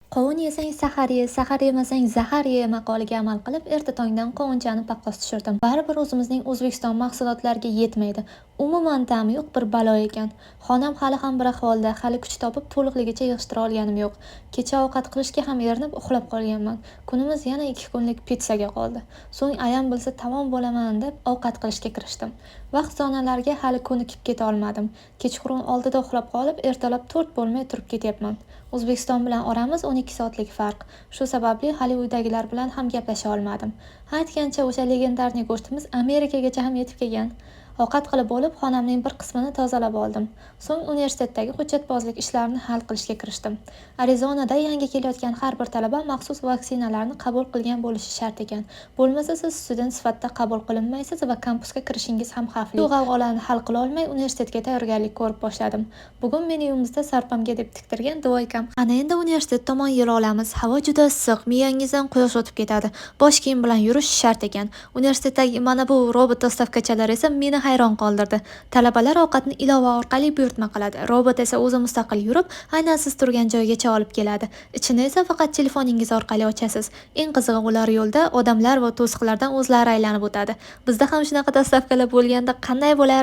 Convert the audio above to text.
Qovun yesang sahar ye, sahar yemasang zahar ye maqoliga amal qilib, erta tongdan qovunchani paqqos tushirdim. Baribir o'zimizning O'zbekiston mahsulotlariga yetmaydi. Umuman ta'mi yo'q bir balo ekan. Xonam hali ham bir ahvolda, hali kuch topib to'liqligicha yig'ishtira olganim yo'q. Kecha ovqat qilishga ham erinib uxlab qolganman. Kunimiz yana 2 kunlik pitsaga qoldi. So'ng ayam bilsa tamom bo'laman deb ovqat qilishga kirishdim. Vaqt zonalariga hali ko'nikib keta olmadim. Kechqurun oldida uxlab qolib, ertalab 4 bo'lmay turib ketyapman. O'zbekiston bilan oramiz 12 soatlik farq. Shu sababli hali uydagilar bilan ham gaplasha olmadim. Aytgancha o'sha legendarniy go'shtimiz Amerikagacha ham yetib kelgan. Ovqat qilib bo'lib, xonamning bir qismini tozalab oldim. So'ng universitetdagi hujjatbozlik ishlarini hal qilishga kirishdim. Arizonada yangi kelayotgan har bir talaba maxsus vaksinalarni qabul qilgan bo'lishi shart ekan. Bo'lmasa siz student sifatida qabul qilinmaysiz va kampusga kirishingiz ham xavfli. Bu g'avg'olarni hal qila olmay universitetga tayyorgarlik ko'rib boshladim. Bugun menyumizda sarpamga deb tiktirgan dvoykam. Ana endi universitet tomon yo'l olamiz. Havo juda issiq, miyangizdan quyosh o'tib ketadi. Bosh kiyim bilan yurish shart ekan. Universitetdagi mana bu robot dostavkachilar esa meni hayron qoldirdi. Talabalar ovqatni ilova orqali buyurtma qiladi. Robot esa o'zi mustaqil yurib, aynan siz turgan joygacha olib keladi. Ichini esa faqat telefoningiz orqali ochasiz. Eng qizig'i ular yo'lda odamlar va to'siqlardan o'zlari aylanib o'tadi. Bizda ham shunaqa dostavkalar bo'lganda qanday bo'lardi?